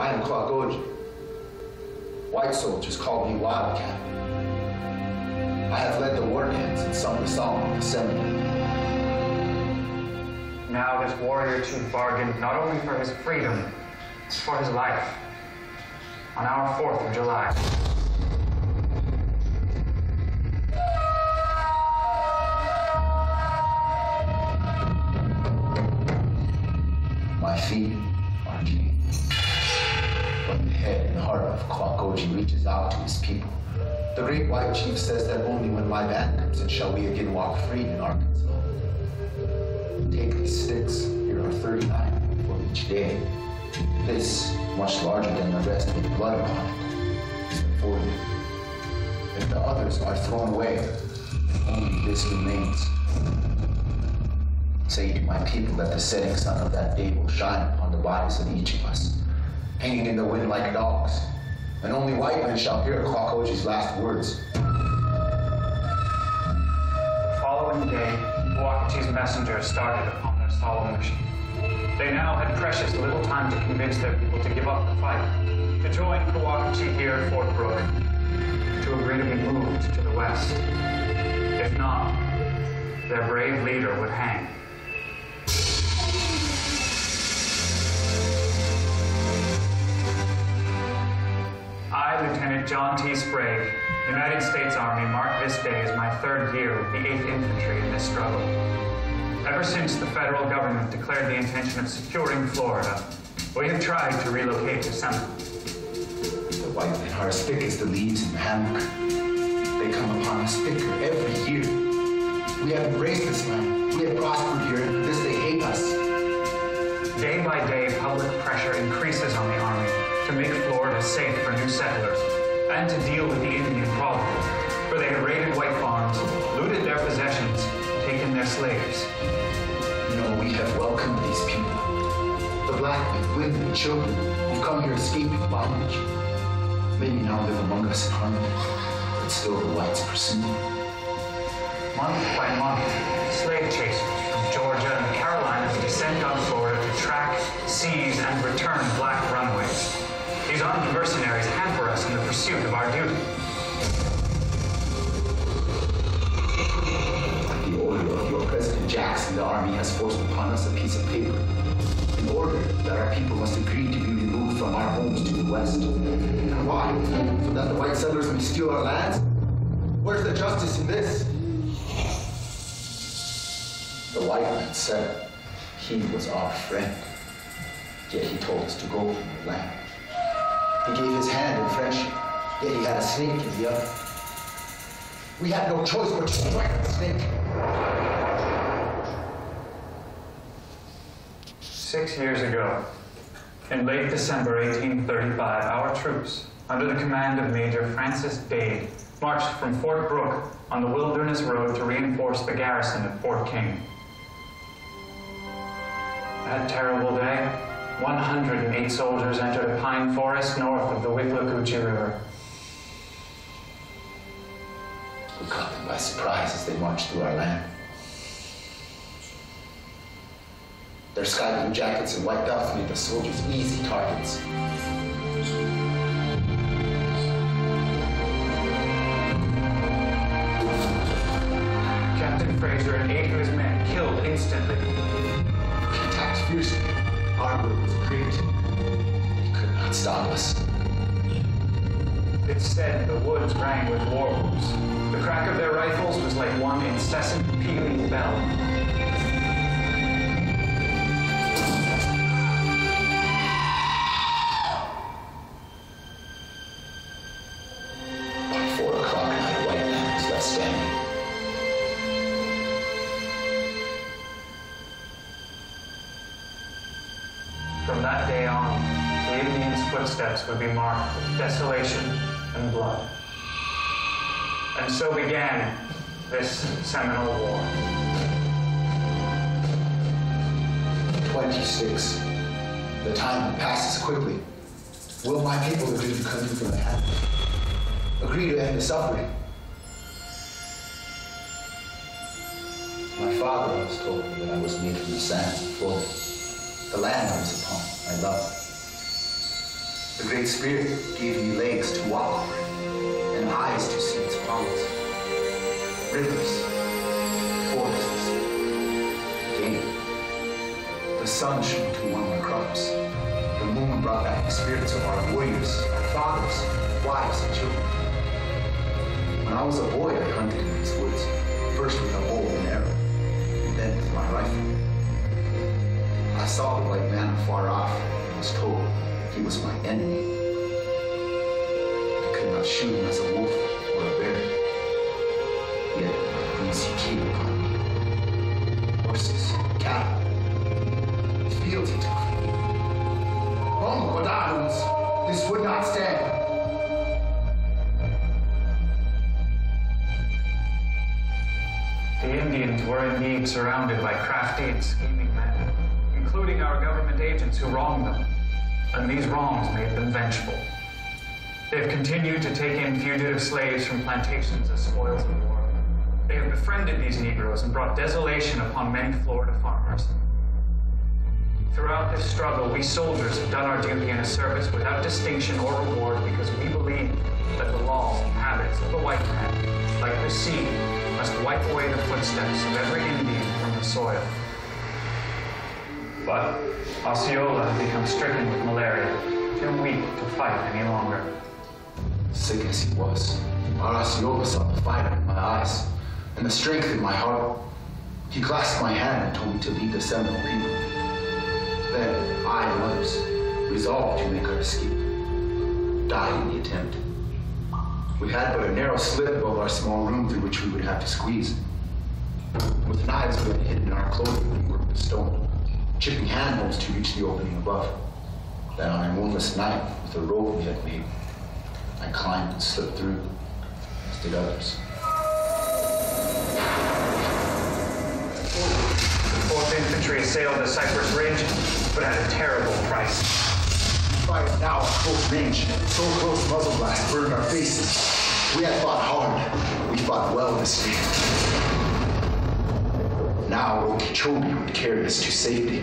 I am Kwagoji. White soldiers call me Wildcat. I have led the war camps and sung the song of the seminary. Now this warrior chief bargained not only for his freedom, but for his life. On our 4th of July. My feet are chained, but the head and heart of Kwagoji reaches out to his people. The great white chief says that only when my band comes in shall we again walk free in Arkansas. Take these sticks, here are 39 for each day. This, much larger than the rest with blood upon it, is before you. If the others are thrown away, only this remains. Say to my people that the setting sun of that day will shine upon the bodies of each of us, hanging in the wind like dogs, and only white men shall hear Kwagoji's last words. The following day, Wakachi's messengers started upon their solemn mission. They now had precious little time to convince their people to give up the fight, to join Wakachi here at Fort Brooke, to agree to be moved to the west. If not, their brave leader would hang. I, Lieutenant John T. Sprague, United States Army, mark this day as my 3rd year with the 8th Infantry in this struggle. Ever since the federal government declared the intention of securing Florida, we have tried to relocate to Semi. The white men are as thick as the leaves in the hammock. They come upon us thicker every year. We have embraced this land. We have prospered here, and for this they hate us. Day by day, public pressure increases on the Army to make Florida safe for new settlers and to deal with the Indian problem, where they had raided white farms, looted their possessions, and taken their slaves. No, we have welcomed these people. The black men, women, and children who've come here escaping bondage. Many now live among us in harmony, but still the whites pursue. Month by month, slave chasers from Georgia and the Carolinas descend on Florida to track, seize, and return black runaways. These armed mercenaries hamper us in the pursuit of our duty. The order of your President Jackson, the Army has forced upon us a piece of paper. An order that our people must agree to be removed from our homes to the west. And why? So that the white settlers may steal our lands? Where's the justice in this? The white man said he was our friend, yet he told us to go from the land. He gave his hand in friendship, yet he had a snake in the other. We had no choice but to strike the snake. 6 years ago, in late December 1835, our troops, under the command of Major Francis Dade, marched from Fort Brooke on the Wilderness Road to reinforce the garrison at Fort King. That terrible day, 108 soldiers entered a pine forest north of the Withlacoochee River. We caught them by surprise as they marched through our land. Their sky blue jackets and white belts made the soldiers easy targets. Captain Fraser and 8 of his men killed instantly. We attacked fiercely. Our will was great. They could not stop us. It's said the woods rang with war whoops. The crack of their rifles was like one incessant pealing bell. By 4 o'clock, not a white man was left standing. From that day on, the Indians' footsteps would be marked with desolation and blood. And so began this Seminole War. 26. The time passes quickly. Will my people agree to come in from the hand? Agree to end the suffering? My father once told me that I was made from the sands of Florida, the land I was upon, I love. The Great Spirit gave me legs to walk over it, and eyes to see its powers. Rivers, forests, game. The sun shone to warm our crops. The moon brought back the spirits of our warriors, our fathers, wives, and children. When I was a boy, I hunted in these woods, first with a bow and arrow, and then with my rifle. I saw the white man afar off and was told he was my enemy. I could not shoot him as a wolf or a bear. Yet these he came upon me. Horses, cattle, fields he took from me. Oh, Guadaluns, this would not stand. The Indians were indeed surrounded by crafty and scheming men, including our government agents who wronged them, and these wrongs made them vengeful. They have continued to take in fugitive slaves from plantations as spoils of war. They have befriended these Negroes and brought desolation upon many Florida farmers. Throughout this struggle, we soldiers have done our duty in a service without distinction or reward because we believe that the laws and habits of the white man, like the sea, must wipe away the footsteps of every Indian from the soil. But Osceola had become stricken with malaria, too weak to fight any longer. Sick as he was, our Osceola saw the fire in my eyes and the strength in my heart. He clasped my hand and told me to lead the Seminole people. Then I and others resolved to make our escape, die in the attempt. We had but a narrow slit above our small room through which we would have to squeeze. With knives we had hidden in our clothing and worked the stone, chipping handholds to reach the opening above. Then on a moonless night, with a rope we had made, I climbed and slipped through, as did others. The 4th Infantry assailed the Cypress Ridge, but at a terrible price. We fired now at close range, so close muzzle blast burned our faces. We had fought hard. We fought well this day. Now Okeechobee would carry us to safety.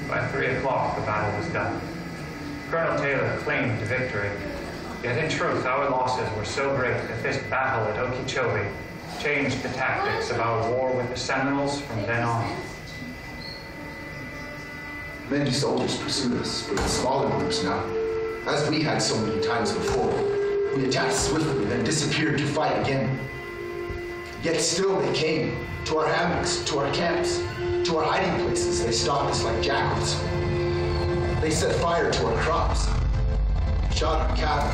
By 3 o'clock, the battle was done. Colonel Taylor claimed victory. Yet in truth, our losses were so great that this battle at Okeechobee changed the tactics of our war with the Seminoles from then on. Many soldiers pursued us, but in smaller groups now. As we had so many times before, we attacked swiftly, then disappeared to fight again. Yet still they came, to our hammocks, to our camps, to our hiding places. They stalked us like jackals. They set fire to our crops, shot our cattle,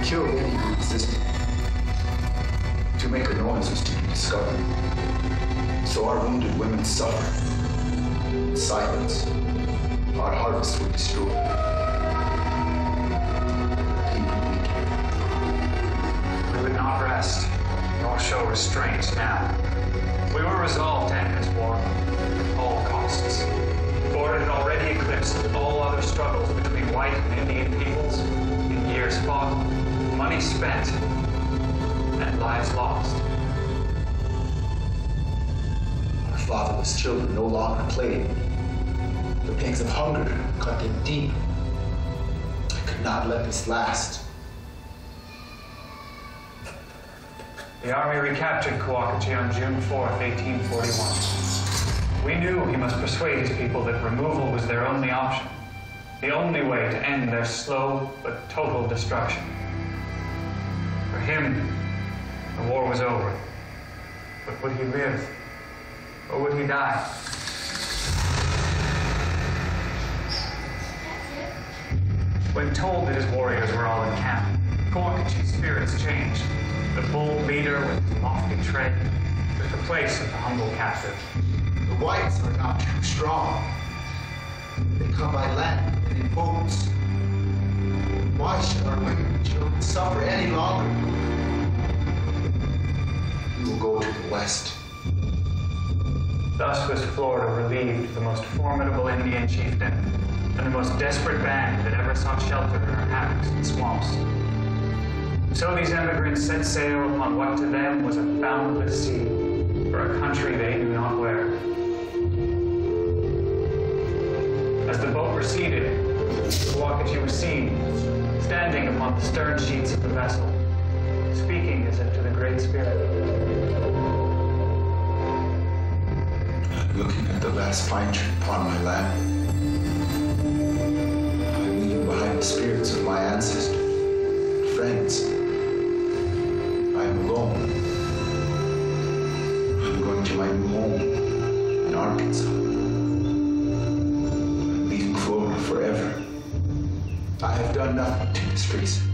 killed any who resisted. To make a noise was to be discovered. So our wounded women suffered. In silence, our harvests were destroyed. We would not rest, nor show restraint now. We were resolved to end this war at all costs. For it had already eclipsed all other struggles between white and Indian peoples in years fought, money spent, and lives lost. Our fatherless children no longer played. The pangs of hunger cut them deep. I could not let this last. The army recaptured Coochatchee on June 4th, 1841. We knew he must persuade his people that removal was their only option, the only way to end their slow but total destruction. For him, the war was over. But would he live? Or would he die? When told that his warriors were all in camp, Coochatchee's spirits changed. The bold leader with his lofty tread took the place of the humble captive. The whites are not too strong. They come by land and in boats. Why should our women and children suffer any longer? We will go to the west. Thus was Florida relieved of the most formidable Indian chieftain and the most desperate band that ever sought shelter in her hammocks and swamps. So these emigrants set sail upon what to them was a boundless sea, for a country they knew not where. As the boat receded, Kawakachi was seen, standing upon the stern sheets of the vessel, speaking as if to the Great Spirit. I'm looking at the last pine tree upon my land. I'm leaving behind the spirits of my ancestors, friends. I am alone. I'm going to my new home in Arkansas. I'm leaving Florida forever. I have done nothing to disgrace it.